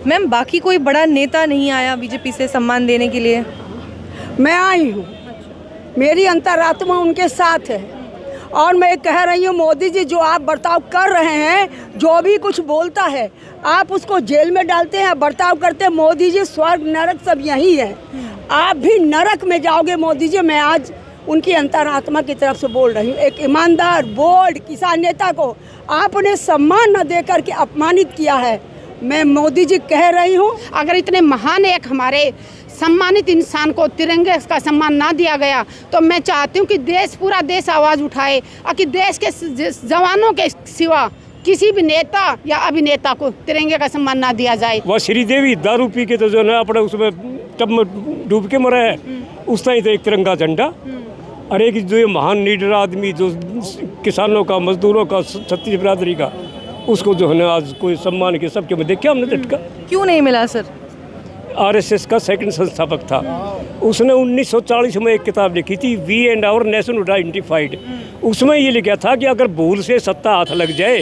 Ma'am बाकी कोई बड़ा नेता नहीं आया बीजेपी से सम्मान देने के लिए? मैं आई हूँ, मेरी अंतरात्मा उनके साथ है और मैं कह रही हूँ मोदी जी जो आप बर्ताव कर रहे हैं, जो भी कुछ बोलता है आप उसको जेल में डालते हैं, बर्ताव करते हैं। मोदी जी स्वर्ग नरक सब यही है, आप भी नरक में जाओगे मोदी जी। मैं आज उनकी अंतरात्मा की तरफ से बोल रही हूँ। एक ईमानदार बोल्ड किसान नेता को आपने सम्मान न दे करके अपमानित किया है। मैं मोदी जी कह रही हूँ, अगर इतने महान एक हमारे सम्मानित इंसान को तिरंगे का सम्मान ना दिया गया तो मैं चाहती हूँ कि पूरा देश आवाज़ उठाए और कि देश के जवानों के सिवा किसी भी नेता या अभिनेता को तिरंगे का सम्मान ना दिया जाए। वह श्रीदेवी दारू पी के तो जो है अपने उसमें टब में डूब के मरा है, उस टाइम तो एक तिरंगा झंडा। अरे कि जो ये महान लीडर आदमी जो किसानों का, मजदूरों का, छत्तीस बिरादरी का, उसको जो है ना आज कोई सम्मान के सबके में देखा हमने झटका। क्यों नहीं मिला सर? आरएसएस का सेकंड संस्थापक था, उसने 1940 में एक किताब लिखी थी we and our nation identified. उसमें ये लिखा था कि अगर भूल से सत्ता हाथ लग जाए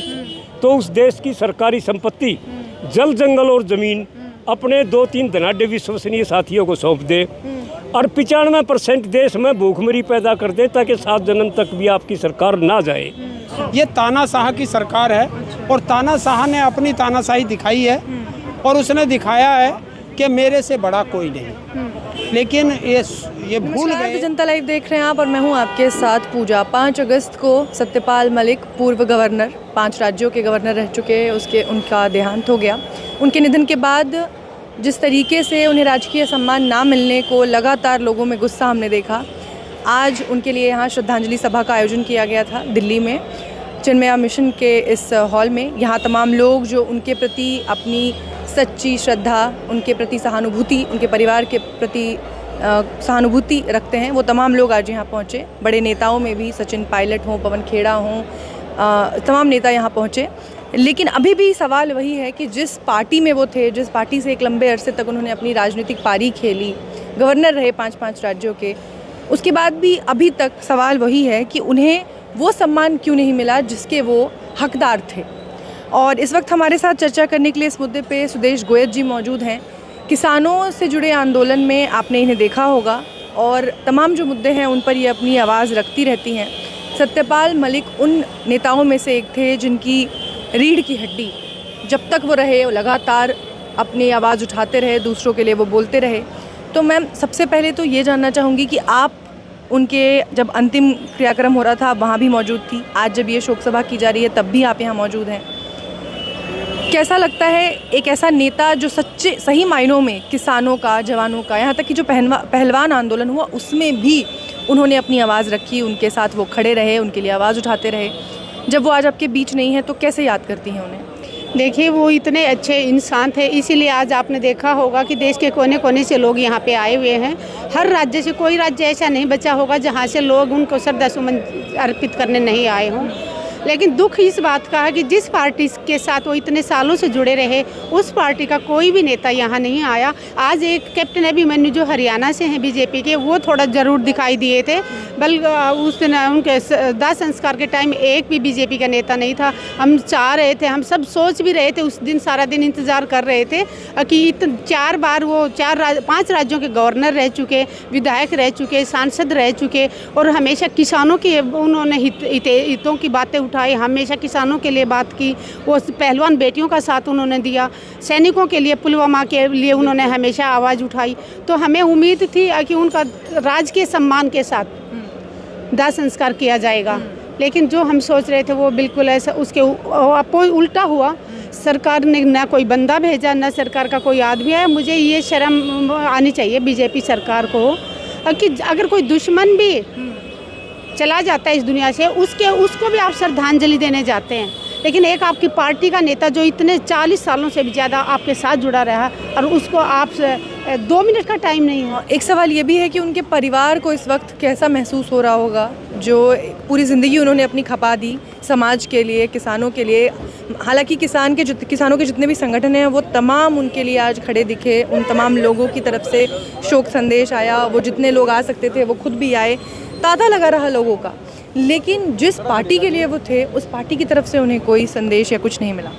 तो उस देश की सरकारी संपत्ति, जल, जंगल और जमीन अपने 2-3 धनाढ्य विश्वसनीय साथियों को सौंप दे और 95% देश में भूखमरी पैदा कर दे ताकि 7 जन्म तक भी आपकी सरकार ना जाए। ये तानाशाह की सरकार है और तानाशाह ने अपनी तानाशाही दिखाई है और उसने दिखाया है कि मेरे से बड़ा कोई नहीं, लेकिन ये भूल गए। जनता लाइव देख रहे हैं आप और मैं हूं आपके साथ पूजा। 5 अगस्त को सत्यपाल मलिक, पूर्व गवर्नर, 5 राज्यों के गवर्नर रह चुके, उनका देहांत हो गया। उनके निधन के बाद जिस तरीके से उन्हें राजकीय सम्मान ना मिलने को लगातार लोगों में गुस्सा हमने देखा, आज उनके लिए यहाँ श्रद्धांजलि सभा का आयोजन किया गया था दिल्ली में, चिन्मया मिशन के इस हॉल में। यहाँ तमाम लोग जो उनके प्रति अपनी सच्ची श्रद्धा, उनके प्रति सहानुभूति, उनके परिवार के प्रति सहानुभूति रखते हैं, वो तमाम लोग आज यहाँ पहुँचे। बड़े नेताओं में भी सचिन पायलट हों, पवन खेड़ा हों, तमाम नेता यहाँ पहुँचे। लेकिन अभी भी सवाल वही है कि जिस पार्टी में वो थे, जिस पार्टी से एक लंबे अरसे तक उन्होंने अपनी राजनीतिक पारी खेली, गवर्नर रहे 5-5 राज्यों के, उसके बाद भी अभी तक सवाल वही है कि उन्हें वो सम्मान क्यों नहीं मिला जिसके वो हकदार थे। और इस वक्त हमारे साथ चर्चा करने के लिए इस मुद्दे पे सुदेश गोयत जी मौजूद हैं। किसानों से जुड़े आंदोलन में आपने इन्हें देखा होगा और तमाम जो मुद्दे हैं उन पर ये अपनी आवाज़ रखती रहती हैं। सत्यपाल मलिक उन नेताओं में से एक थे जिनकी रीढ़ की हड्डी, जब तक वो रहे वो लगातार अपनी आवाज़ उठाते रहे, दूसरों के लिए वो बोलते रहे। तो मैम सबसे पहले तो ये जानना चाहूँगी कि आप उनके जब अंतिम क्रियाक्रम हो रहा था वहाँ भी मौजूद थी, आज जब ये शोक सभा की जा रही है तब भी आप यहाँ मौजूद हैं। कैसा लगता है एक ऐसा नेता जो सही मायनों में किसानों का, जवानों का, यहाँ तक कि जो पहलवान आंदोलन हुआ उसमें भी उन्होंने अपनी आवाज़ रखी, उनके साथ वो खड़े रहे, उनके लिए आवाज़ उठाते रहे। जब वो आज आपके बीच नहीं है तो कैसे याद करती हैं उन्हें? देखिए, वो इतने अच्छे इंसान थे, इसीलिए आज आपने देखा होगा कि देश के कोने कोने से लोग यहाँ पे आए हुए हैं। हर राज्य से, कोई राज्य ऐसा नहीं बचा होगा जहाँ से लोग उनको श्रद्धासुमन अर्पित करने नहीं आए हों। लेकिन दुख इस बात का है कि जिस पार्टी के साथ वो इतने सालों से जुड़े रहे, उस पार्टी का कोई भी नेता यहाँ नहीं आया। आज एक कैप्टन अभिमन्यु जो हरियाणा से हैं बीजेपी के, वो थोड़ा ज़रूर दिखाई दिए थे, बल्कि उस दिन उनके दाह संस्कार के टाइम एक भी बीजेपी का नेता नहीं था। हम चाह रहे थे, हम सब सोच भी रहे थे, उस दिन सारा दिन इंतज़ार कर रहे थे कि 4 बार वो 5 राज्यों के गवर्नर रह चुके, विधायक रह चुके, सांसद रह चुके और हमेशा किसानों के उन्होंने हितों की बातें उठाई, हमेशा किसानों के लिए बात की। वो पहलवान बेटियों का साथ उन्होंने दिया, सैनिकों के लिए, पुलवामा के लिए उन्होंने हमेशा आवाज़ उठाई। तो हमें उम्मीद थी कि उनका राजकीय सम्मान के साथ दाह संस्कार किया जाएगा, लेकिन जो हम सोच रहे थे वो बिल्कुल ऐसा उसके उल्टा हुआ। सरकार ने ना कोई बंदा भेजा, ना सरकार का कोई आदमी आया। मुझे ये शर्म आनी चाहिए बीजेपी सरकार को कि अगर कोई दुश्मन भी चला जाता है इस दुनिया से, उसको भी आप श्रद्धांजलि देने जाते हैं, लेकिन एक आपकी पार्टी का नेता जो इतने 40 सालों से भी ज़्यादा आपके साथ जुड़ा रहा और उसको आप 2 मिनट का टाइम नहीं हुआ। एक सवाल ये भी है कि उनके परिवार को इस वक्त कैसा महसूस हो रहा होगा, जो पूरी ज़िंदगी उन्होंने अपनी खपा दी समाज के लिए, किसानों के लिए। हालांकि किसानों के जितने भी संगठन हैं वो तमाम उनके लिए आज खड़े दिखे, उन तमाम लोगों की तरफ से शोक संदेश आया, वो जितने लोग आ सकते थे वो खुद भी आए, तांता लगा रहा लोगों का। लेकिन जिस पार्टी के लिए वो थे, उस पार्टी की तरफ से उन्हें कोई संदेश या कुछ नहीं मिला।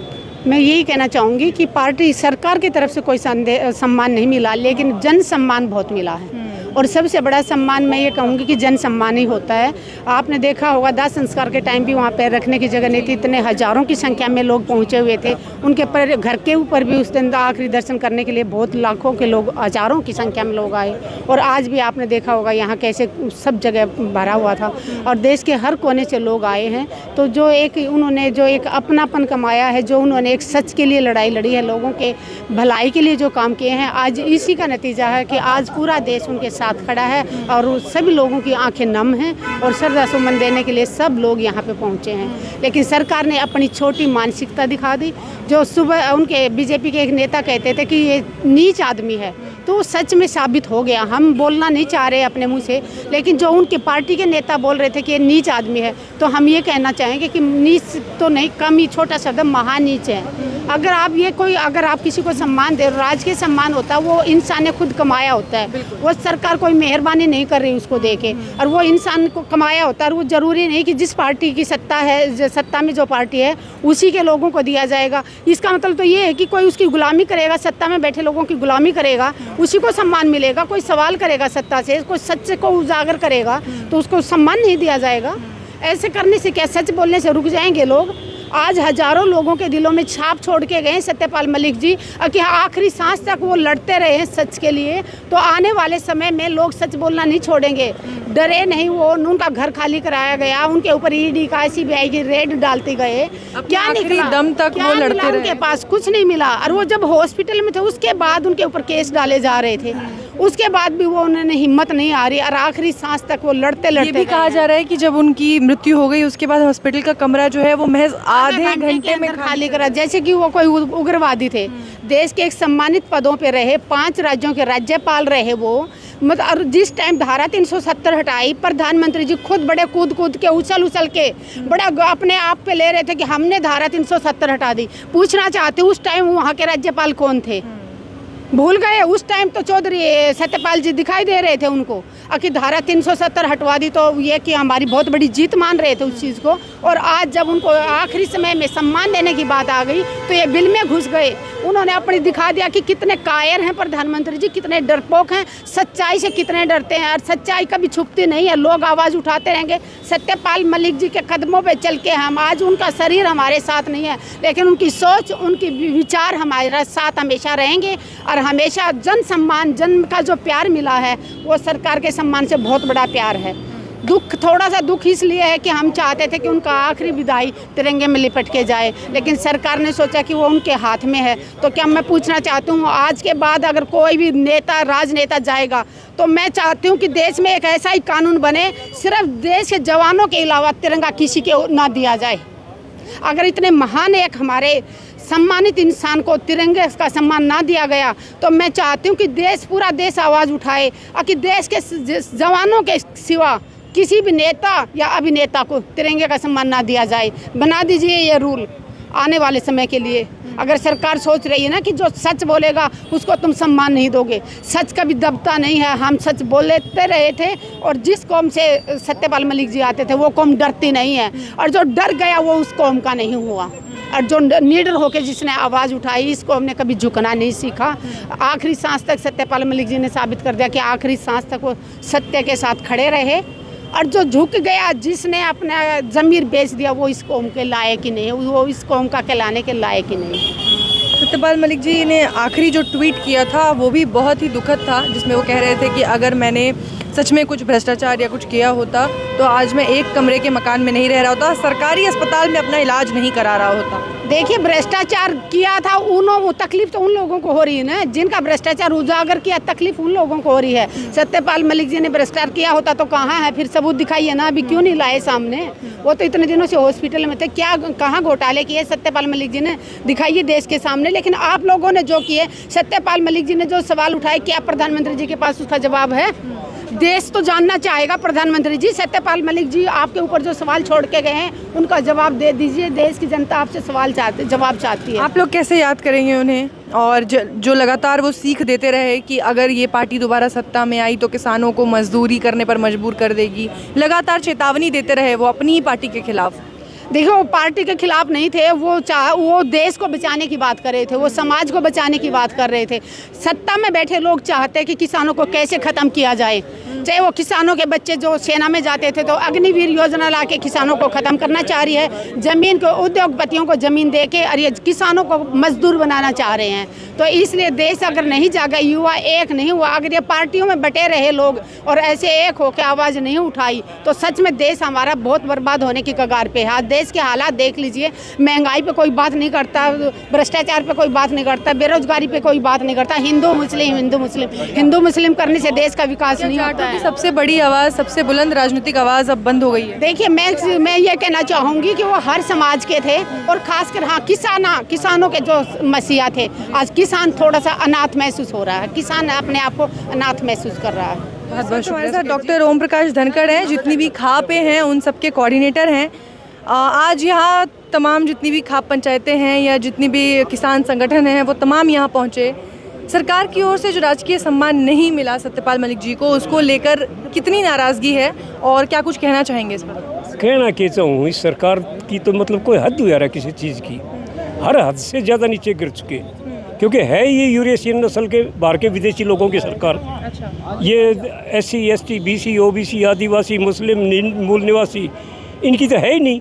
मैं यही कहना चाहूँगी कि पार्टी सरकार की तरफ से कोई सम्मान नहीं मिला, लेकिन जन सम्मान बहुत मिला है। और सबसे बड़ा सम्मान मैं ये कहूँगी कि जन सम्मान ही होता है। आपने देखा होगा दाह संस्कार के टाइम भी वहाँ पैर रखने की जगह नहीं थी, इतने हज़ारों की संख्या में लोग पहुँचे हुए थे। उनके पर घर के ऊपर भी उस दिन आखिरी दर्शन करने के लिए बहुत लाखों के लोग, हज़ारों की संख्या में लोग आए। और आज भी आपने देखा होगा यहाँ कैसे सब जगह भरा हुआ था और देश के हर कोने से लोग आए हैं। तो जो एक उन्होंने जो एक अपनापन कमाया है, जो उन्होंने एक सच के लिए लड़ाई लड़ी है, लोगों के भलाई के लिए जो काम किए हैं, आज इसी का नतीजा है कि आज पूरा देश उनके साथ खड़ा है और सभी लोगों की आंखें नम हैं और श्रद्धा सुमन देने के लिए सब लोग यहाँ पे पहुँचे हैं। लेकिन सरकार ने अपनी छोटी मानसिकता दिखा दी। जो सुबह उनके बीजेपी के एक नेता कहते थे कि ये नीच आदमी है, तो सच में साबित हो गया। हम बोलना नहीं चाह रहे अपने मुंह से, लेकिन जो उनके पार्टी के नेता बोल रहे थे कि ये नीच आदमी है, तो हम ये कहना चाहेंगे कि नीच तो नहीं, कम ही छोटा शब्द महानीच है। अगर आप किसी को सम्मान दे, राजकीय सम्मान होता है वो इंसान ने खुद कमाया होता है, वो सरकार कोई मेहरबानी नहीं कर रही उसको देके, और वो इंसान को कमाया होता है। और वो ज़रूरी नहीं कि जिस पार्टी की सत्ता है, सत्ता में जो पार्टी है उसी के लोगों को दिया जाएगा। इसका मतलब तो ये है कि कोई उसकी गुलामी करेगा, सत्ता में बैठे लोगों की गुलामी करेगा, उसी को सम्मान मिलेगा। कोई सवाल करेगा सत्ता से, कोई सच को उजागर करेगा तो उसको सम्मान नहीं दिया जाएगा। ऐसे करने से क्या, सच बोलने से रुक जाएंगे लोग? आज हजारों लोगों के दिलों में छाप छोड़ के गए सत्यपाल मलिक जी, कि आखिरी सांस तक वो लड़ते रहे हैं सच के लिए। तो आने वाले समय में लोग सच बोलना नहीं छोड़ेंगे, डरे नहीं। वो उनका घर खाली कराया गया, उनके ऊपर ईडी का सीबीआई की रेड डालते गए, क्या निकला? दम तक वो लड़ते रहे, उनके पास कुछ नहीं मिला। और वो जब हॉस्पिटल में थे उसके बाद उनके ऊपर केस डाले जा रहे थे, उसके बाद भी वो उन्होंने हिम्मत नहीं आ रही और आखिरी सांस तक वो लड़ते लड़ते। ये भी कहा जा रहा है कि जब उनकी मृत्यु हो गई उसके बाद हॉस्पिटल का कमरा जो है वो महज आधे घंटे में खाली करा, जैसे कि वो कोई उग्रवादी थे। देश के एक सम्मानित पदों पे रहे, 5 राज्यों के राज्यपाल रहे वो। मतलब और जिस टाइम धारा 370 हटाई, प्रधानमंत्री जी खुद बड़े कूद के उछल के बड़ा अपने आप पे ले रहे थे कि हमने धारा 370 हटा दी। पूछना चाहते उस टाइम वहाँ के राज्यपाल कौन थे? भूल गए? उस टाइम तो चौधरी सत्यपाल जी दिखाई दे रहे थे उनको, कि धारा 370 हटवा दी तो ये कि हमारी बहुत बड़ी जीत मान रहे थे उस चीज़ को। और आज जब उनको आखिरी समय में सम्मान देने की बात आ गई तो ये बिल में घुस गए। उन्होंने अपनी दिखा दिया कि कितने कायर हैं प्रधानमंत्री जी, कितने डरपोक हैं, सच्चाई से कितने डरते हैं। और सच्चाई कभी छुपती नहीं है, लोग आवाज़ उठाते रहेंगे। सत्यपाल मलिक जी के कदमों पे चल के हम आज, उनका शरीर हमारे साथ नहीं है लेकिन उनकी सोच, उनकी विचार हमारे साथ हमेशा रहेंगे। और हमेशा जन सम्मान, जन का जो प्यार मिला है वो सरकार के सम्मान से बहुत बड़ा प्यार है। थोड़ा सा दुख इसलिए है कि हम चाहते थे कि उनका आखिरी विदाई तिरंगे में लिपट के जाए, लेकिन सरकार ने सोचा कि वो उनके हाथ में है। तो क्या मैं पूछना चाहती हूँ, आज के बाद अगर कोई भी नेता, राजनेता जाएगा तो मैं चाहती हूँ कि देश में एक ऐसा ही कानून बने, सिर्फ देश के जवानों के अलावा तिरंगा किसी को ना दिया जाए। अगर इतने महान एक हमारे सम्मानित इंसान को तिरंगे का सम्मान ना दिया गया तो मैं चाहती हूँ कि पूरा देश आवाज़ उठाए और कि देश के जवानों के सिवा किसी भी नेता या अभिनेता को तिरंगे का सम्मान ना दिया जाए। बना दीजिए ये रूल आने वाले समय के लिए। अगर सरकार सोच रही है ना कि जो सच बोलेगा उसको तुम सम्मान नहीं दोगे, सच कभी दबता नहीं है। हम सच बोलते रहे थे और जिस कौम से सत्यपाल मलिक जी आते थे वो कौम डरती नहीं है, और जो डर गया वो उस कौम का नहीं हुआ। और जो निडर होकर जिसने आवाज़ उठाई, इस कौम ने कभी झुकना नहीं सीखा। आखिरी सांस तक सत्यपाल मलिक जी ने साबित कर दिया कि आखिरी सांस तक वो सत्य के साथ खड़े रहे। और जो झुक गया, जिसने अपना ज़मीर बेच दिया, वो इस कौम के लायक ही नहीं, वो इस कौम का कहलाने के लायक ही नहीं। सत्यपाल मलिक जी ने आखिरी जो ट्वीट किया था वो भी बहुत ही दुखद था, जिसमें वो कह रहे थे कि अगर मैंने सच में कुछ भ्रष्टाचार या कुछ किया होता तो आज मैं एक कमरे के मकान में नहीं रह रहा होता, सरकारी अस्पताल में अपना इलाज नहीं करा रहा होता। देखिए, भ्रष्टाचार किया था वो तकलीफ तो उन लोगों को हो रही है ना जिनका भ्रष्टाचार उजागर किया, तकलीफ उन लोगों को हो रही है। सत्यपाल मलिक जी ने भ्रष्टाचार किया होता तो कहाँ है? फिर सबूत दिखाइए ना, अभी क्यों नहीं लाए सामने? वो तो इतने दिनों से हॉस्पिटल में थे, क्या कहाँ घोटाले किए सत्यपाल मलिक जी ने? दिखाइए देश के सामने। लेकिन आप लोगों ने जो किए, सत्यपाल मलिक जी ने जो सवाल उठाए, क्या प्रधानमंत्री जी के पास उसका जवाब है? देश तो जानना चाहेगा प्रधानमंत्री जी, सत्यपाल मलिक जी आपके ऊपर जो सवाल छोड़ के गए हैं उनका जवाब दे दीजिए। देश की जनता आपसे जवाब चाहती है। आप लोग कैसे याद करेंगे उन्हें? और जो लगातार वो सीख देते रहे कि अगर ये पार्टी दोबारा सत्ता में आई तो किसानों को मजदूरी करने पर मजबूर कर देगी, लगातार चेतावनी देते रहे वो अपनी ही पार्टी के खिलाफ। देखो वो पार्टी के खिलाफ नहीं थे, वो देश को बचाने की बात कर रहे थे, वो समाज को बचाने की बात कर रहे थे। सत्ता में बैठे लोग चाहते हैं कि किसानों को कैसे ख़त्म किया जाए। चाहे वो किसानों के बच्चे जो सेना में जाते थे तो अग्निवीर योजना ला के किसानों को ख़त्म करना चाह रही है। ज़मीन को उद्योगपतियों को ज़मीन दे के और ये किसानों को मजदूर बनाना चाह रहे हैं। तो इसलिए देश अगर नहीं जागा, युवा एक नहीं हुआ, अगर ये पार्टियों में बटे रहे लोग और ऐसे एक होकर आवाज़ नहीं उठाई तो सच में देश हमारा बहुत बर्बाद होने की कगार पे है। आज देश के हालात देख लीजिए, महंगाई पे कोई बात नहीं करता, भ्रष्टाचार पे कोई बात नहीं करता, बेरोजगारी पे कोई बात नहीं करता, हिंदू मुस्लिम करने से देश का विकास नहीं होता है। सबसे बड़ी आवाज़, सबसे बुलंद राजनीतिक आवाज़ अब बंद हो गई है। देखिए मैं ये कहना चाहूँगी कि वो हर समाज के थे और खासकर हाँ किसानों के जो मसीहा थे। आज किसान थोड़ा सा अनाथ महसूस हो रहा है, किसान अपने आप को अनाथ महसूस कर रहा है। बहुत बहुत हमारे साथ डॉक्टर ओम प्रकाश धनखड़ हैं, जितनी भी खापें हैं उन सबके कोऑर्डिनेटर हैं। आज यहाँ तमाम जितनी भी खाप पंचायतें हैं या जितनी भी किसान संगठन हैं वो तमाम यहाँ पहुँचे। सरकार की ओर से जो राजकीय सम्मान नहीं मिला सत्यपाल मलिक जी को, उसको लेकर कितनी नाराज़गी है और क्या कुछ कहना चाहेंगे इस पर? कहना क्या चाहूँ, इस सरकार की तो मतलब कोई हद हुआ रहा किसी चीज़ की, हर हद से ज़्यादा नीचे गिर चुके, क्योंकि है ये यूरेशियन नस्ल के बाहर के विदेशी लोगों की सरकार। अच्छा। ये SC ST BC OBC आदिवासी मुस्लिम मूल निवासी इनकी तो है ही नहीं।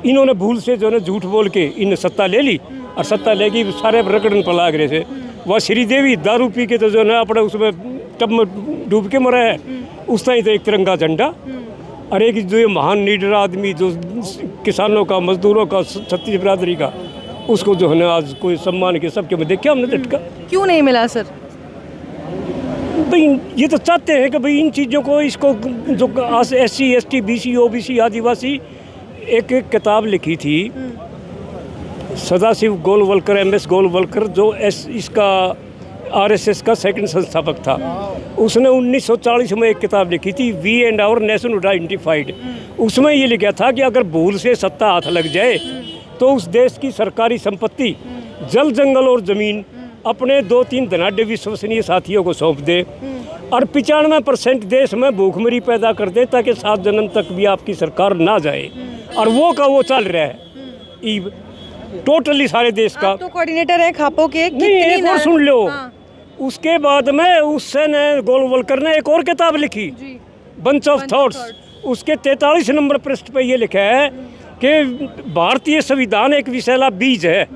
इन्होंने भूल से जो है झूठ बोल के इन सत्ता ले ली और सत्ता लेके सारे रगड़न पर लाग रहे थे। वह श्रीदेवी दारू पी के तो जो है अपने उसमें टब में डूब के मरा है, उस टाइम तो एक तिरंगा झंडा। और एक जो ये महान लीडर आदमी जो किसानों का, मजदूरों का, छत्तीस बिरादरी का, उसको जो है ना आज कोई सम्मान के सबके में देखा हमने झटका। क्यों नहीं मिला सर? भाई ये तो चाहते हैं कि भाई इन चीज़ों को, इसको जो SC ST BC OBC आदिवासी, एक किताब लिखी थी सदाशिव गोलवलकर MS गोलवलकर जो इसका RSS का सेकंड संस्थापक था। उसने 1940 में एक किताब लिखी थी we and our nation identified. उसमें ये लिखा था कि अगर भूल से सत्ता हाथ लग जाए तो उस देश की सरकारी संपत्ति, जल जंगल और ज़मीन अपने 2-3 धनाढ़ विश्वसनीय साथियों को सौंप दे और 95% देश में भूखमरी पैदा कर दे ताकि 7 जन्म तक भी आपकी सरकार ना जाए। और वो का वो चल रहा है टोटली सारे देश का। तो कोऑर्डिनेटर है खापों के, नहीं एक और सुन लो। हाँ। उसके बाद में उससे ने गोलवलकर ने एक और किताब लिखी बंच ऑफ थॉट्स। उसके 43 नंबर पृष्ठ पे ये लिखा है कि भारतीय संविधान एक विषैला बीज है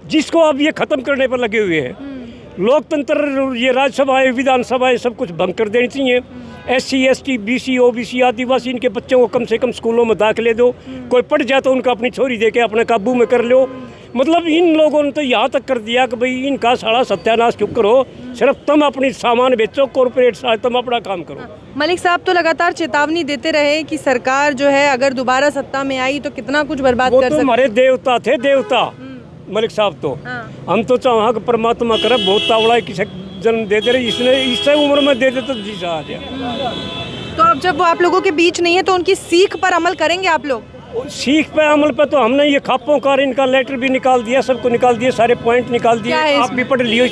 जिसको अब ये खत्म करने पर लगे हुए हैं। लोकतंत्र, ये राज्यसभाएं, विधानसभाएं सब कुछ भंग कर देनी चाहिए। SC ST BC OBC आदिवासी, इनके बच्चों को कम से कम स्कूलों में दाखिले दो। कोई पढ़ जाए तो उनका अपनी छोरी दे के अपने काबू में कर लो। मतलब इन लोगों ने तो यहाँ तक कर दिया कि भाई इनका सारा सत्यानाश क्यों करो, सिर्फ तुम अपनी सामान बेचो, कॉरपोरेट साथ तुम अपना काम करो। मलिक साहब तो लगातार चेतावनी देते रहे कि सरकार जो है अगर दोबारा सत्ता में आई तो कितना कुछ बर्बाद कर सकती है। वो तो हमारे देवता थे, देवता मलिक साहब तो। हम तो चाहे कि परमात्मा करे बहुत तावड़ा किसी जन्म दे दे रहे, इसने इस उम्र में दे दे तो जी आ जाए। तो अब जब वो आप लोगों के बीच नहीं है तो उनकी सीख पर अमल करेंगे आप लोग? सीख पे अमल पे तो हमने ये खापों का इनका लेटर भी निकाल दिया, सबको निकाल दिया, सारे पॉइंट निकाल दिए। आप भी पढ़ लियो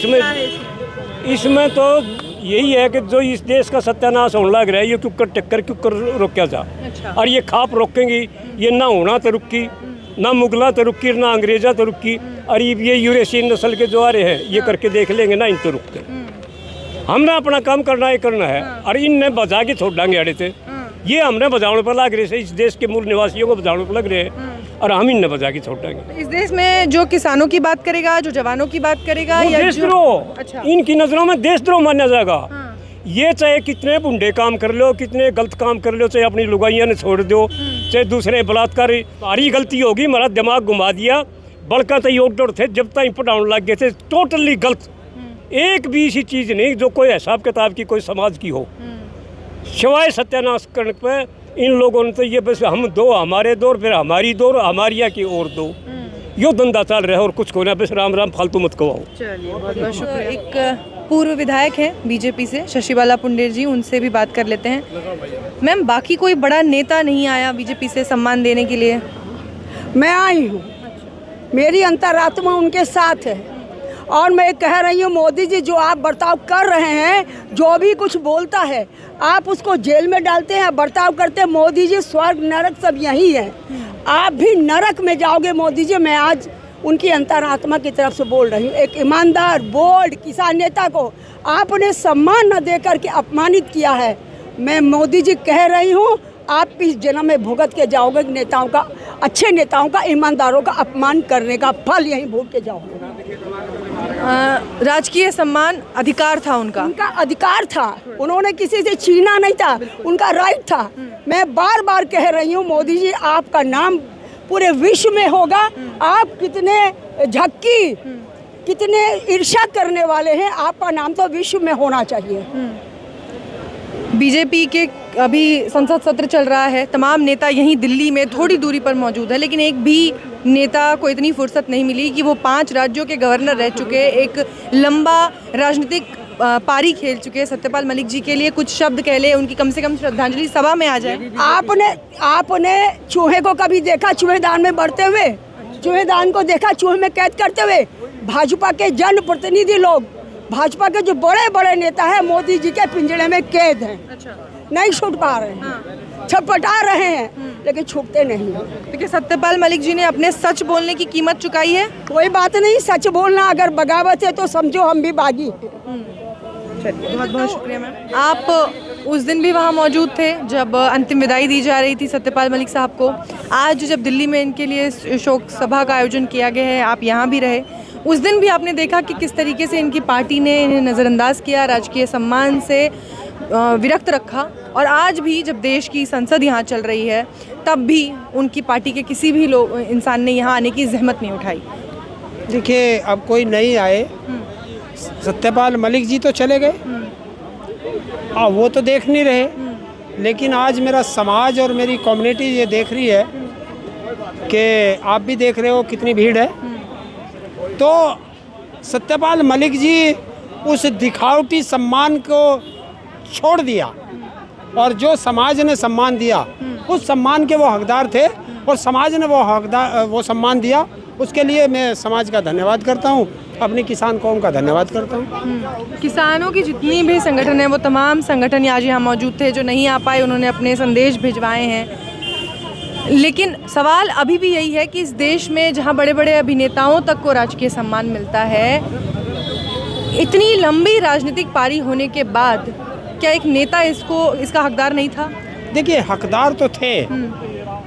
इसमें तो यही है कि जो इस देश का सत्यानाश होने लग रहा है ये क्यों कर टक्कर क्यों कर रोका जा। और ये खाप रोकेंगी, ये ना होना तो रुकी, ना मुगला तो रुकी, ना अंग्रेजा तो रुकी। और ये यूरेशियन नस्ल के जो आ रहे हैं ये करके देख लेंगे ना, इन तो रुकते। हमने अपना काम करना है और इनने बजा के छोड़ डांगे अड़े थे। ये हमने बजाने पर लग रहे थे, इस देश के मूल निवासियों को बजाने पर लग रहे हैं और हम इनने बजा के छोड़ डांगे। इस देश में जो किसानों की बात करेगा, जो जवानों की बात करेगा, या देशद्रोह। अच्छा। इनकी नजरों में देशद्रोह माना जाएगा। ये चाहे कितने बुंडे काम कर लो, कितने गलत काम कर लो, चाहे अपनी लुगाइयाँ ने छोड़ दो, चाहे दूसरे बलात्कार, हमारी गलती होगी, हमारा दिमाग घुमा दिया। बड़का तो योगडोर थे जब तक पढ़ाने लग गए थे, टोटली गलत। एक भी ऐसी चीज़ नहीं जो कोई हिसाब किताब की, कोई समाज की हो, सिवाय सत्यानाश करने पे इन लोगों ने तो ये बस हम दो, हमारे दो, फिर हमारी दो, हमारिया की और दो, यो धंधा चल रहा है और कुछ को ना। बस राम राम फालतू मत कहो। चलिए बहुत बहुत शुक्रिया। एक पूर्व विधायक हैं बीजेपी से, शशिबाला पुंडेर जी, उनसे भी बात कर लेते हैं। मैम, बाकी कोई बड़ा नेता नहीं आया बीजेपी से सम्मान देने के लिए? मैं आई हूँ, मेरी अंतरात्मा उनके साथ है और मैं कह रही हूँ मोदी जी जो आप बर्ताव कर रहे हैं, जो भी कुछ बोलता है आप उसको जेल में डालते हैं, बर्ताव करते हैं। मोदी जी स्वर्ग नरक सब यही है। आप भी नरक में जाओगे मोदी जी। मैं आज उनकी अंतरात्मा की तरफ से बोल रही हूँ। एक ईमानदार बोल्ड किसान नेता को आपने सम्मान न देकर के अपमानित किया है। मैं मोदी जी कह रही हूँ, आप इस जन्म में भुगत के जाओगे नेताओं का, अच्छे नेताओं का, ईमानदारों का अपमान करने का फल यहीं भोग के जाओगे। राजकीय सम्मान अधिकार था उनका अधिकार था, उन्होंने किसी से छीना नहीं था, उनका राइट था। मैं बार बार कह रही हूँ मोदी जी, आपका नाम पूरे विश्व में होगा। आप कितने झक्की, कितने ईर्ष्या करने वाले हैं, आपका नाम तो विश्व में होना चाहिए। बीजेपी के अभी संसद सत्र चल रहा है, तमाम नेता यहीं दिल्ली में थोड़ी दूरी पर मौजूद है, लेकिन एक भी नेता को इतनी फुर्सत नहीं मिली कि वो 5 राज्यों के गवर्नर रह चुके, एक लंबा राजनीतिक पारी खेल चुके सत्यपाल मलिक जी के लिए कुछ शब्द कह ले, उनकी कम से कम श्रद्धांजलि सभा में आ जाए। आपने चूहे को कभी देखा चूहेदान में बढ़ते हुए? चूहेदान को देखा चूहे में कैद करते हुए? भाजपा के जनप्रतिनिधि लोग, भाजपा के जो बड़े बड़े नेता हैं, मोदी जी के पिंजड़े में कैद हैं। अच्छा। नहीं छूट पा रहे हैं, छटपटा रहे हैं, लेकिन छूटते नहीं। देखिए, सत्यपाल मलिक जी ने अपने सच बोलने की कीमत चुकाई है। कोई बात नहीं, सच बोलना अगर बगावत है तो समझो हम भी बागी। बहुत बहुत शुक्रिया मैम। आप उस दिन भी वहाँ मौजूद थे जब अंतिम विदाई दी जा रही थी सत्यपाल मलिक साहब को। आज जब दिल्ली में इनके लिए शोक सभा का आयोजन किया गया है, आप यहाँ भी रहे। उस दिन भी आपने देखा कि किस तरीके से इनकी पार्टी ने इन्हें नज़रअंदाज किया, राजकीय सम्मान से विरक्त रखा। और आज भी जब देश की संसद यहाँ चल रही है, तब भी उनकी पार्टी के किसी भी इंसान ने यहाँ आने की जहमत नहीं उठाई। देखिए, अब कोई नहीं आए, सत्यपाल मलिक जी तो चले गए, वो तो देख नहीं रहे, लेकिन आज मेरा समाज और मेरी कम्युनिटी ये देख रही है कि आप भी देख रहे हो कितनी भीड़ है। तो सत्यपाल मलिक जी उस दिखावटी सम्मान को छोड़ दिया, और जो समाज ने सम्मान दिया, उस सम्मान के वो हकदार थे, और समाज ने वो सम्मान दिया। उसके लिए मैं समाज का धन्यवाद करता हूँ, अपनी किसान कौम का धन्यवाद करता हूँ। किसानों की जितनी भी संगठन है, वो तमाम संगठन आज यहाँ मौजूद थे। जो नहीं आ पाए, उन्होंने अपने संदेश भिजवाए हैं। लेकिन सवाल अभी भी यही है कि इस देश में जहाँ बड़े बड़े अभिनेताओं तक को राजकीय सम्मान मिलता है, इतनी लंबी राजनीतिक पारी होने के बाद क्या एक नेता इसका हकदार नहीं था? देखिए, हकदार तो थे,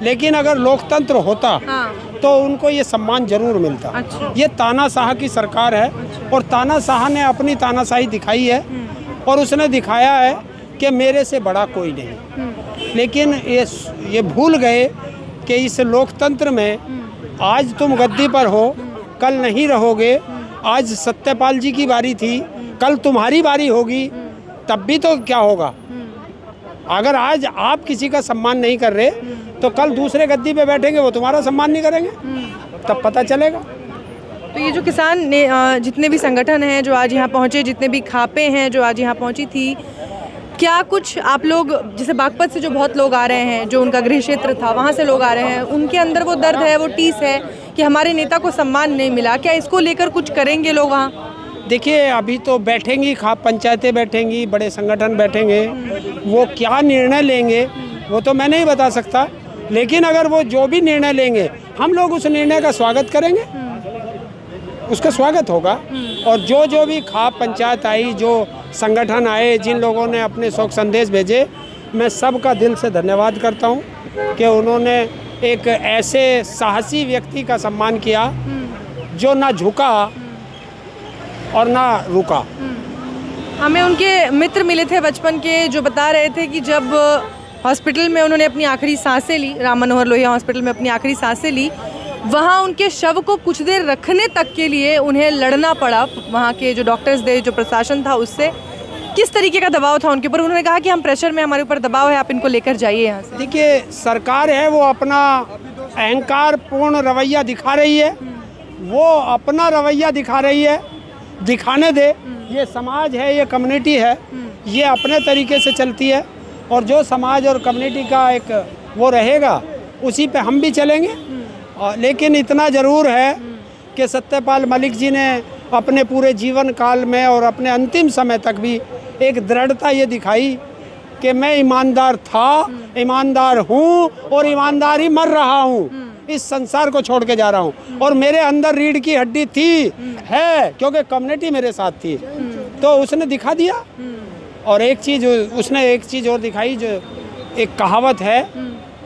लेकिन अगर लोकतंत्र होता तो उनको ये सम्मान जरूर मिलता। अच्छा। ये तानाशाह की सरकार है। अच्छा। और तानाशाह ने अपनी तानाशाही दिखाई है, और उसने दिखाया है कि मेरे से बड़ा कोई नहीं। लेकिन ये भूल गए कि इस लोकतंत्र में आज तुम गद्दी पर हो, कल नहीं रहोगे। आज सत्यपाल जी की बारी थी, कल तुम्हारी बारी होगी, तब भी तो क्या होगा? अगर आज आप किसी का सम्मान नहीं कर रहे, तो कल दूसरे गद्दी पे बैठेंगे, वो तुम्हारा सम्मान नहीं करेंगे, तब पता चलेगा। तो ये जो किसान ने जितने भी संगठन हैं जो आज यहाँ पहुँचे, जितने भी खापें हैं जो आज यहाँ पहुँची थी, क्या कुछ आप लोग, जैसे बागपत से जो बहुत लोग आ रहे हैं, जो उनका गृह क्षेत्र था, वहाँ से लोग आ रहे हैं, उनके अंदर वो दर्द है, वो टीस है कि हमारे नेता को सम्मान नहीं मिला, क्या इसको लेकर कुछ करेंगे लोग वहाँ? देखिए, अभी तो बैठेंगी, खाप पंचायतें बैठेंगी, बड़े संगठन बैठेंगे, वो क्या निर्णय लेंगे वो तो मैं नहीं बता सकता, लेकिन अगर वो जो भी निर्णय लेंगे, हम लोग उस निर्णय का स्वागत करेंगे, उसका स्वागत होगा। और जो भी खाप पंचायत आई, जो संगठन आए, जिन लोगों ने अपने शोक संदेश भेजे, मैं सबका दिल से धन्यवाद करता हूँ कि उन्होंने एक ऐसे साहसी व्यक्ति का सम्मान किया जो ना झुका और ना रुका। हमें उनके मित्र मिले थे बचपन के, जो बता रहे थे कि जब हॉस्पिटल में उन्होंने अपनी आखिरी सांसें ली, राम मनोहर लोहिया हॉस्पिटल में अपनी आखिरी सांसें ली, वहाँ उनके शव को कुछ देर रखने तक के लिए उन्हें लड़ना पड़ा वहाँ के जो डॉक्टर्स थे, जो प्रशासन था, उससे। किस तरीके का दबाव था उनके ऊपर? उन्होंने कहा कि हम प्रेशर में, हमारे ऊपर दबाव है, आप इनको लेकर जाइए यहाँ से। देखिए, सरकार है वो अपना अहंकार पूर्ण रवैया दिखा रही है, वो अपना रवैया दिखा रही है, दिखाने दे। ये समाज है, ये कम्युनिटी है, ये अपने तरीके से चलती है, और जो समाज और कम्युनिटी का एक वो रहेगा, उसी पे हम भी चलेंगे। लेकिन इतना ज़रूर है कि सत्यपाल मलिक जी ने अपने पूरे जीवन काल में और अपने अंतिम समय तक भी एक दृढ़ता ये दिखाई कि मैं ईमानदार था, ईमानदार हूँ और ईमानदार ही मर रहा हूँ। इस संसार को छोड़ के जा रहा हूँ। और मेरे अंदर रीढ़ की हड्डी थी, है, क्योंकि कम्युनिटी मेरे साथ थी, तो उसने दिखा दिया। और एक चीज़ और दिखाई, जो एक कहावत है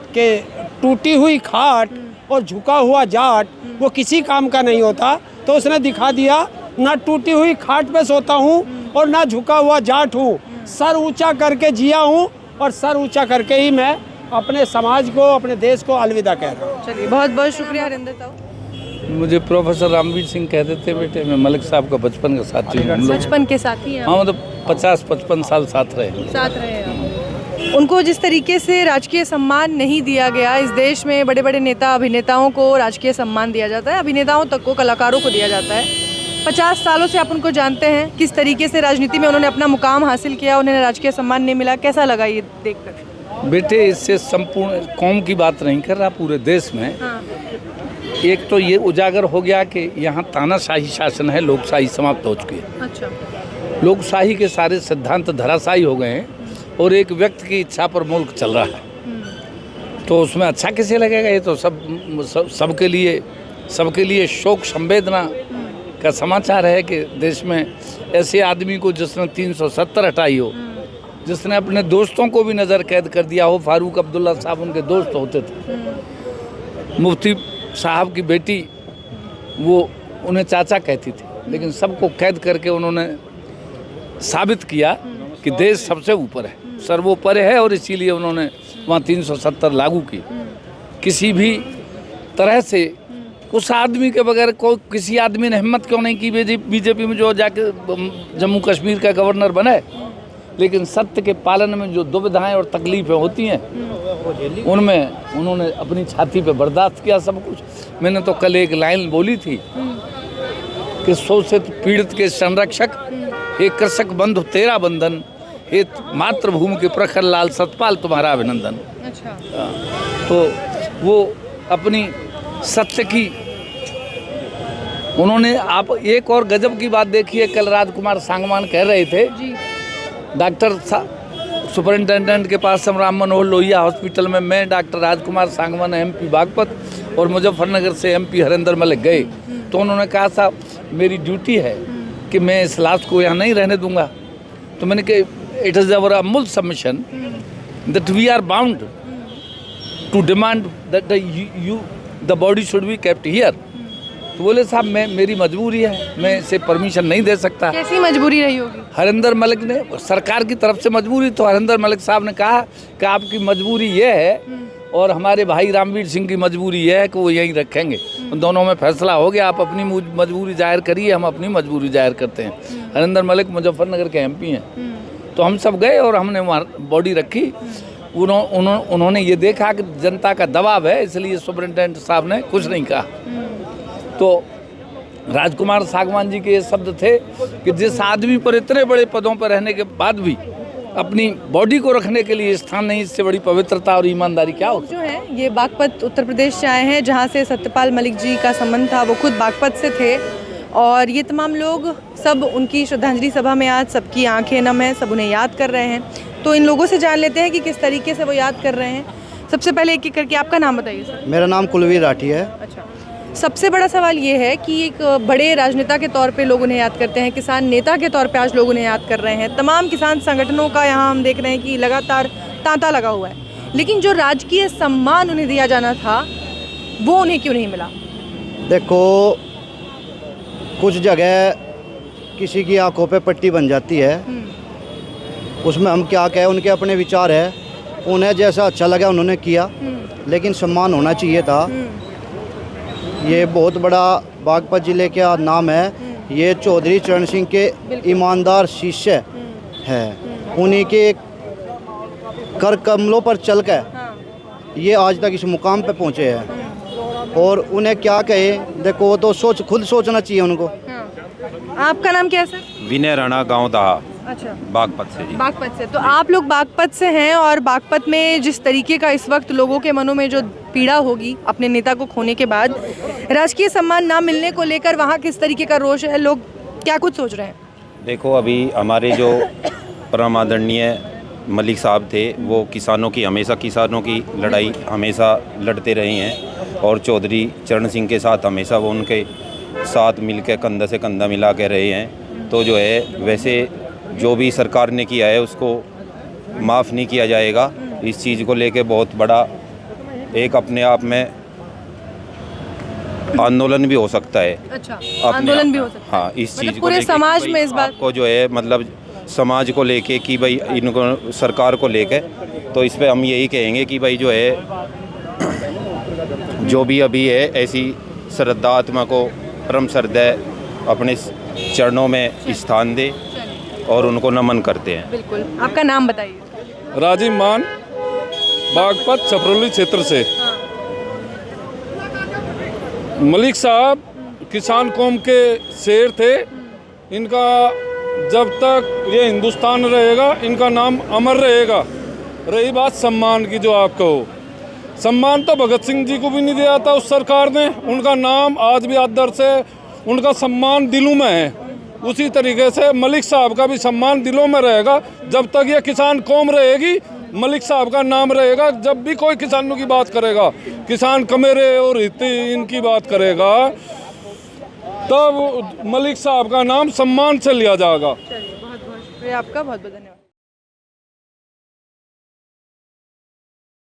कि टूटी हुई खाट और झुका हुआ जाट वो किसी काम का नहीं होता, तो उसने दिखा दिया, ना टूटी हुई खाट पे सोता हूँ और ना झुका हुआ जाट हूँ, सर ऊंचा करके जिया हूँ और सर ऊंचा करके ही मैं अपने समाज को, अपने देश को अलविदा कह रहा हूँ। चलिए, बहुत बहुत शुक्रिया हरिंदर साहब। मुझे प्रोफेसर रामवीर सिंह कहते थे बेटे, मैं मलिक साहब का बचपन का साथी हूँ। हम लोग बचपन के साथी हैं, हाँ, मतलब 50-55 साल साथ रहे। साथ रहे हैं। उनको जिस तरीके से राजकीय सम्मान नहीं दिया गया, इस देश में बड़े बड़े नेता अभिनेताओं को राजकीय सम्मान दिया जाता है, अभिनेताओं तक को, कलाकारों को दिया जाता है। 50 सालों से आप उनको जानते हैं, किस तरीके से राजनीति में उन्होंने अपना मुकाम हासिल किया, उन्हें राजकीय सम्मान नहीं मिला, कैसा लगा ये देखकर? बेटे, इससे संपूर्ण कौम की बात नहीं कर रहा, पूरे देश में। हाँ। एक तो ये उजागर हो गया कि यहाँ तानाशाही शासन है, लोकशाही समाप्त हो चुकी है। अच्छा। लोकशाही के सारे सिद्धांत धराशायी हो गए हैं और एक व्यक्ति की इच्छा पर मुल्क चल रहा है। तो उसमें अच्छा कैसे लगेगा? ये तो सबके लिए शोक संवेदना का समाचार है कि देश में ऐसे आदमी को जिसने 370 हटाई हो, जिसने अपने दोस्तों को भी नज़र कैद कर दिया हो। फारूक अब्दुल्ला साहब उनके दोस्त होते थे। मुफ्ती साहब की बेटी, वो उन्हें चाचा कहती थी, लेकिन सबको कैद करके उन्होंने साबित किया कि देश सबसे ऊपर है, सर्वोपरि है, और इसीलिए उन्होंने वहाँ 370 लागू की। किसी भी तरह से उस आदमी के बगैर किसी आदमी ने हिम्मत क्यों नहीं की बीजेपी में जो जाके जम्मू कश्मीर का गवर्नर बने। लेकिन सत्य के पालन में जो दुविधाएं और तकलीफ़ें होती हैं, उनमें उन्होंने अपनी छाती पे बर्दाश्त किया सब कुछ। मैंने तो कल एक लाइन बोली थी कि शोषित पीड़ित के संरक्षक, हे कृषक बंधु तेरा बंधन, हे मातृभूमि के प्रखर लाल सतपाल तुम्हारा अभिनंदन। अच्छा। तो वो अपनी सत्य की उन्होंने, आप एक और गजब की बात देखिए, कल राजकुमार सांगवान कह रहे थे जी। डॉक्टर सुपरिंटेंडेंट के पास हम राम मनोहर लोहिया हॉस्पिटल में मैं, डॉक्टर राजकुमार सांगवान एमपी बागपत और मुजफ्फरनगर से एमपी हरिंदर मलिक गए, तो उन्होंने कहा साहब मेरी ड्यूटी है कि मैं इस लाश को यहाँ नहीं रहने दूंगा। तो मैंने कहा it is our humble submission that we are bound to demand that the body should be kept here. तो बोले साहब मेरी मजबूरी है, मैं इसे परमिशन नहीं दे सकता। कैसी मजबूरी रही होगी? हरिंदर मलिक ने, सरकार की तरफ से मजबूरी, तो हरिंदर मलिक साहब ने कहा कि आपकी मजबूरी ये है और हमारे भाई रामवीर सिंह की मजबूरी ये है कि वो यहीं रखेंगे। उन दोनों में फैसला हो गया, आप अपनी मजबूरी जाहिर करिए, हम अपनी मजबूरी जाहिर करते हैं। हरिंदर मलिक मुजफ्फरनगर के एमपी हैं। तो हम सब गए और हमने वहाँ बॉडी रखी। उन्होंने ये देखा कि जनता का दबाव है, इसलिए सुपरिंटेंडेंट साहब ने कुछ नहीं कहा। तो राजकुमार सांगवान जी के ये शब्द थे कि जिस आदमी पर इतने बड़े पदों पर रहने के बाद भी अपनी बॉडी को रखने के लिए स्थान नहीं, इससे बड़ी पवित्रता और ईमानदारी क्या हो। जो है ये बागपत उत्तर प्रदेश से आए हैं, जहाँ से सत्यपाल मलिक जी का संबंध था, वो खुद बागपत से थे। और ये तमाम लोग सब उनकी श्रद्धांजलि सभा में आज सबकी आंखें नम हैं, सब उन्हें याद कर रहे हैं। तो इन लोगों से जान लेते हैं कि किस तरीके से वो याद कर रहे हैं। सबसे पहले एक एक करके आपका नाम बताइए सर। मेरा नाम कुलवीर राठी है। अच्छा, सबसे बड़ा सवाल ये है कि एक बड़े राजनेता के तौर पे लोग उन्हें याद करते हैं, किसान नेता के तौर पे आज लोग उन्हें याद कर रहे हैं। तमाम किसान संगठनों का यहाँ हम देख रहे हैं कि लगातार तांता लगा हुआ है, लेकिन जो राजकीय सम्मान उन्हें दिया जाना था वो उन्हें क्यों नहीं मिला? देखो, कुछ जगह किसी की आंखों पे पट्टी बन जाती है, उसमें हम क्या कहें, उनके अपने विचार है, उन्हें जैसा अच्छा लगा उन्होंने किया, लेकिन सम्मान होना चाहिए था। ये बहुत बड़ा बागपत ज़िले का नाम है, ये चौधरी चरण सिंह के ईमानदार शिष्य है, उन्हीं के कर कमलों पर चल कर ये आज तक इस मुकाम पे पहुँचे हैं। और उन्हें क्या कहे, देखो वो तो खुद सोचना चाहिए उनको। आपका नाम क्या है सर? विनय राणा, गांव दहा। अच्छा, बागपत से जी। बागपत से। तो आप लोग बागपत से हैं और बागपत में जिस तरीके का इस वक्त लोगों के मनों में जो पीड़ा होगी अपने नेता को खोने के बाद, राजकीय सम्मान ना मिलने को लेकर वहाँ किस तरीके का रोष है, लोग क्या कुछ सोच रहे हैं? देखो, अभी हमारे जो परम आदरणीय मलिक साहब थे वो किसानों की लड़ाई हमेशा लड़ते रहे हैं और चौधरी चरण सिंह के साथ हमेशा वो उनके साथ मिलकर कंधा से कंधा मिला के रहे हैं। तो जो है वैसे जो भी सरकार ने किया है उसको माफ़ नहीं किया जाएगा। इस चीज़ को लेके बहुत बड़ा एक अपने आप में आंदोलन भी हो सकता है। अच्छा, आंदोलन भी हो सकता है। हाँ, इस मतलब चीज़ को पूरे लेके समाज कि में इस बात को जो है मतलब समाज को लेके कि भाई इनको सरकार को लेके, तो इस पे हम यही कहेंगे कि भाई जो है जो भी अभी है ऐसी श्रद्धात्मा को परम श्रद्धा अपने चरणों में स्थान दे और उनको नमन करते हैं। बिल्कुल। आपका नाम बताइए। राजीव मान, बागपत छपरौली क्षेत्र से। मलिक साहब किसान कौम के शेर थे। इनका जब तक ये हिंदुस्तान रहेगा इनका नाम अमर रहेगा। रही बात सम्मान की, जो आप कहो, सम्मान तो भगत सिंह जी को भी नहीं दिया था उस सरकार ने। उनका नाम आज भी आदर्श है, उनका सम्मान दिलों में है। उसी तरीके से मलिक साहब का भी सम्मान दिलों में रहेगा। जब तक ये किसान कौम रहेगी मलिक साहब का नाम रहेगा। जब भी कोई किसानों की बात करेगा, किसान कमेरे और हित इनकी बात करेगा, तब मलिक साहब का नाम सम्मान से लिया जाएगा। चलिए, बहुत बहुत शुक्रिया आपका, बहुत बहुत धन्यवाद।